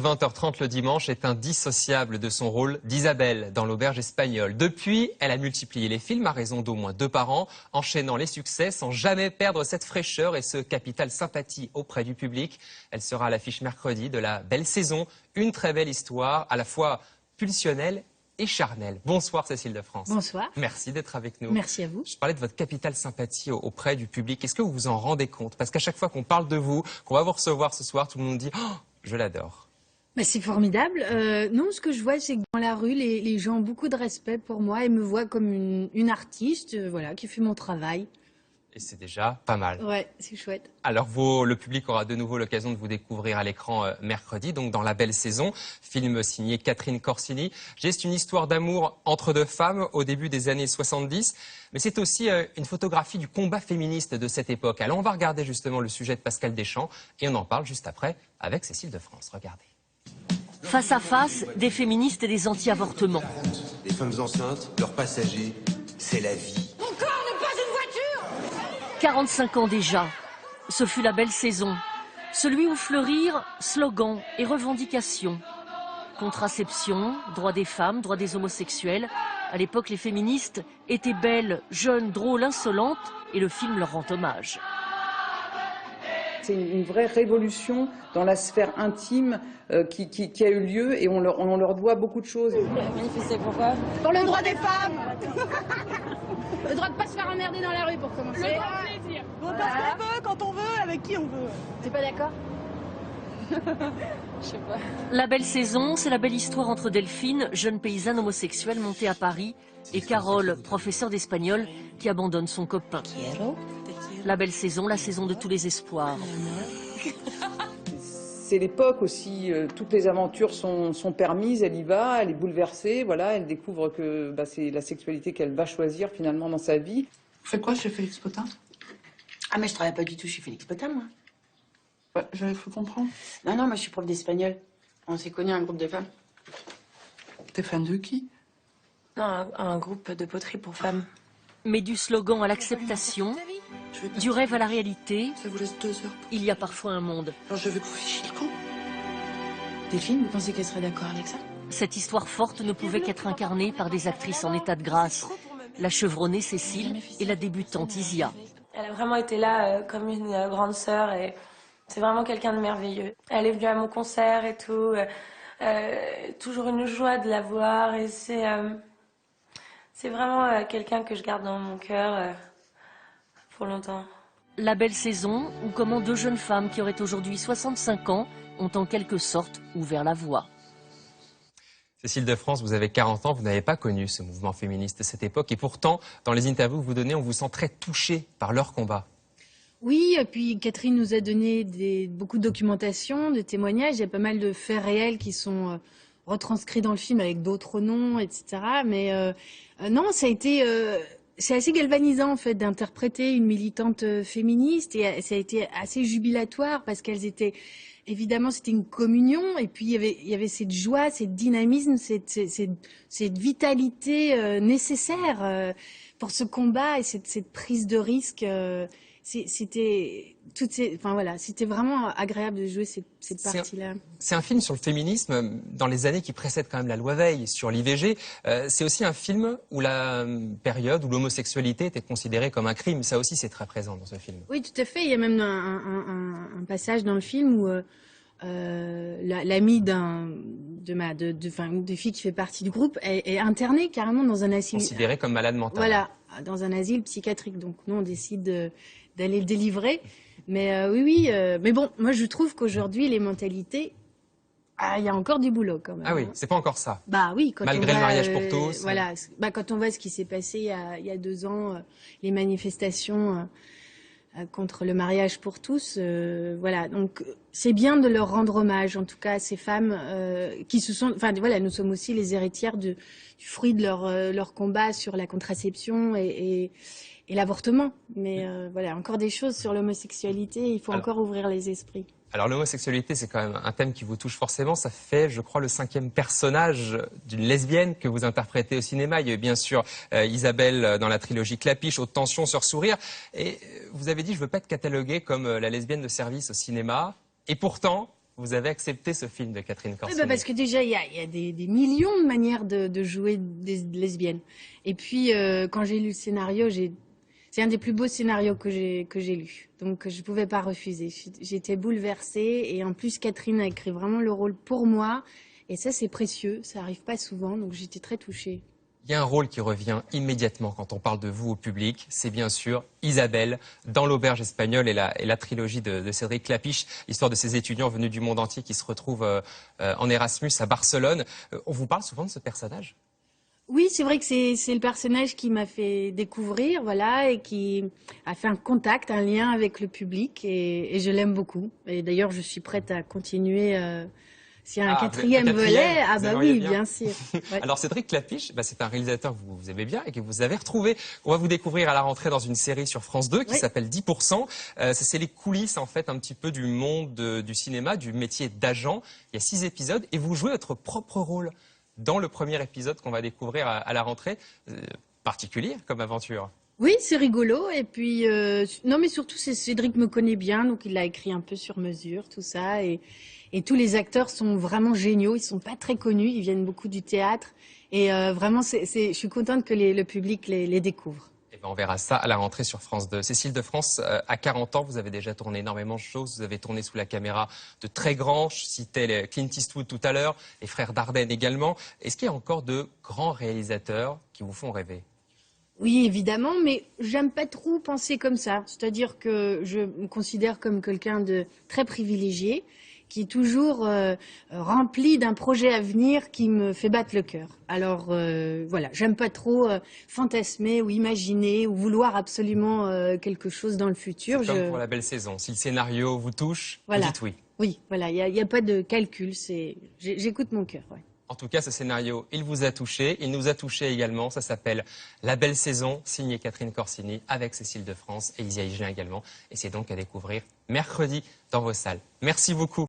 20h30 le dimanche est indissociable de son rôle d'Isabelle dans l'auberge espagnole. Depuis, elle a multiplié les films à raison d'au moins 2 par an, enchaînant les succès sans jamais perdre cette fraîcheur et ce capital sympathie auprès du public. Elle sera à l'affiche mercredi de La Belle Saison, une très belle histoire à la fois pulsionnelle et charnelle. Bonsoir Cécile de France. Bonsoir. Merci d'être avec nous. Merci à vous. Je parlais de votre capital sympathie auprès du public. Est-ce que vous vous en rendez compte? Parce qu'à chaque fois qu'on parle de vous, qu'on va vous recevoir ce soir, tout le monde dit « Oh, je l'adore ». Bah, c'est formidable. Non, ce que je vois, c'est que dans la rue, les gens ont beaucoup de respect pour moi et me voient comme une artiste, voilà, qui fait mon travail. Et c'est déjà pas mal. Ouais, c'est chouette. Alors, le public aura de nouveau l'occasion de vous découvrir à l'écran mercredi, donc dans La Belle Saison, film signé Catherine Corsini. C'est une histoire d'amour entre deux femmes au début des années 70, mais c'est aussi une photographie du combat féministe de cette époque. Alors, on va regarder justement le sujet de Pascal Deschamps et on en parle juste après avec Cécile de France. Regardez. Face à face, des féministes et des anti-avortements. Les femmes enceintes, leurs passagers, c'est la vie. Mon corps n'est pas une voiture! 45 ans déjà, ce fut La Belle Saison. Celui où fleurirent slogans et revendications. Contraception, droit des femmes, droit des homosexuels. À l'époque, les féministes étaient belles, jeunes, drôles, insolentes, et le film leur rend hommage. C'est une vraie révolution dans la sphère intime qui a eu lieu et on leur doit beaucoup de choses. Manifester pourquoi? Pour le droit des femmes. Le droit de pas se faire emmerder dans la rue pour commencer. Le droit de plaisir. On passe qu'on veut, quand on veut, avec qui on veut. T'es pas d'accord? Je sais pas. La Belle Saison, c'est la belle histoire entre Delphine, jeune paysanne homosexuelle montée à Paris, et Carole, professeure d'espagnol, qui abandonne son copain. La Belle Saison, la saison de tous les espoirs. C'est l'époque aussi, toutes les aventures sont permises, elle y va, elle est bouleversée, voilà, elle découvre que c'est la sexualité qu'elle va choisir finalement dans sa vie. Vous faites quoi chez Félix Potin? Ah mais je travaille pas du tout chez Félix Potin, moi. Ouais, j'avais cru comprendre. Non, moi je suis prof d'espagnol. On s'est connus un groupe de femmes. T'es fan de qui? Non, un groupe de poterie pour femmes. Mais du slogan à l'acceptation, du rêve à la réalité, Ça vous laisse 2 heures. il y a parfois un monde. Alors je veux que vous fichiez le camp. Delphine, vous pensez qu'elle serait d'accord avec ça? Cette histoire forte ne pouvait qu'être incarnée par des actrices en état de grâce. La chevronnée Cécile et la débutante Isia. Elle a vraiment été là comme une grande sœur et c'est vraiment quelqu'un de merveilleux. Elle est venue à mon concert et tout. Toujours une joie de la voir et c'est vraiment quelqu'un que je garde dans mon cœur pour longtemps. La Belle Saison, ou comment 2 jeunes femmes qui auraient aujourd'hui 65 ans ont en quelque sorte ouvert la voie. Cécile de France, vous avez 40 ans, vous n'avez pas connu ce mouvement féministe de cette époque et pourtant, dans les interviews que vous donnez, on vous sent très touché par leur combat. Oui, et puis Catherine nous a donné beaucoup de documentation, de témoignages. Il y a pas mal de faits réels qui sont retranscrits dans le film avec d'autres noms, etc. Mais non, ça a été... c'est assez galvanisant en fait d'interpréter une militante féministe et ça a été assez jubilatoire parce qu'elles étaient... Évidemment, c'était une communion et puis il y avait cette joie, cette dynamisme, cette vitalité nécessaire pour ce combat et cette prise de risque. C'était vraiment agréable de jouer cette partie-là. C'est un film sur le féminisme dans les années qui précèdent quand même la loi Veil sur l'IVG. C'est aussi un film où la période où l'homosexualité était considérée comme un crime. Ça aussi, c'est très présent dans ce film. Oui, tout à fait. Il y a même un passage dans le film où l'amie de fille qui fait partie du groupe est internée carrément dans un asile. Considérée comme malade mentale. Voilà, dans un asile psychiatrique. Donc nous, on décide d'aller le délivrer. Mais oui. Mais bon, moi, je trouve qu'aujourd'hui, les mentalités, il y a encore du boulot quand même. Ah oui, c'est pas encore ça. Bah oui, malgré le mariage pour tous. Voilà, quand on voit ce qui s'est passé il y a 2 ans, les manifestations contre le mariage pour tous, voilà. Donc c'est bien de leur rendre hommage, en tout cas à ces femmes qui se sont, enfin voilà, nous sommes aussi les héritières du fruit de leur combat sur la contraception et l'avortement. Mais voilà, encore des choses sur l'homosexualité, il faut encore ouvrir les esprits. Alors l'homosexualité, c'est quand même un thème qui vous touche forcément. Ça fait, je crois, le 5e personnage d'une lesbienne que vous interprétez au cinéma. Il y a eu bien sûr Isabelle dans la trilogie Clapiche, Haute Tension, Sœur Sourire. Et vous avez dit, je ne veux pas être cataloguée comme la lesbienne de service au cinéma. Et pourtant, vous avez accepté ce film de Catherine Corsini? Parce que déjà, il y a des millions de manières de jouer des lesbiennes. Et puis, quand j'ai lu le scénario, c'est un des plus beaux scénarios que j'ai lu. Donc, je ne pouvais pas refuser. J'étais bouleversée. Et en plus, Catherine a écrit vraiment le rôle pour moi. Et ça, c'est précieux. Ça n'arrive pas souvent. Donc, j'étais très touchée. Il y a un rôle qui revient immédiatement quand on parle de vous au public, c'est bien sûr Isabelle dans l'Auberge espagnole et la trilogie de Cédric Klapisch, l'histoire de ces étudiants venus du monde entier qui se retrouvent en Erasmus à Barcelone. On vous parle souvent de ce personnage? Oui, c'est vrai que c'est le personnage qui m'a fait découvrir, voilà, et qui a fait un contact, un lien avec le public, et je l'aime beaucoup. Et d'ailleurs, je suis prête à continuer. S'il y a un quatrième volet, oui, bien sûr. Ouais. Alors Cédric Klapisch, c'est un réalisateur que vous aimez bien et que vous avez retrouvé. On va vous découvrir à la rentrée dans une série sur France 2 qui s'appelle 10%. C'est les coulisses en fait un petit peu du monde du cinéma, du métier d'agent. Il y a 6 épisodes et vous jouez votre propre rôle dans le premier épisode qu'on va découvrir à la rentrée. Particulier comme aventure. Oui, c'est rigolo. Et puis, non, mais surtout, Cédric me connaît bien, donc il l'a écrit un peu sur mesure, tout ça. Et tous les acteurs sont vraiment géniaux. Ils sont pas très connus. Ils viennent beaucoup du théâtre. Et vraiment, je suis contente que le public les découvre. Et on verra ça à la rentrée sur France 2. Cécile de France, à 40 ans, vous avez déjà tourné énormément de choses. Vous avez tourné sous la caméra de très grands. Je citais Clint Eastwood tout à l'heure, les frères Dardenne également. Est-ce qu'il y a encore de grands réalisateurs qui vous font rêver? Oui, évidemment, mais j'aime pas trop penser comme ça. C'est-à-dire que je me considère comme quelqu'un de très privilégié, qui est toujours rempli d'un projet à venir qui me fait battre le cœur. Alors voilà, j'aime pas trop fantasmer ou imaginer ou vouloir absolument quelque chose dans le futur. C'est comme pour la belle saison. Si le scénario vous touche, vous dites oui. Oui, voilà, il y a pas de calcul. J'écoute mon cœur. Ouais. En tout cas, ce scénario, il vous a touché, il nous a touché également. Ça s'appelle La Belle Saison, signé Catherine Corsini, avec Cécile de France et Isia Higelin également. Et c'est donc à découvrir mercredi dans vos salles. Merci beaucoup.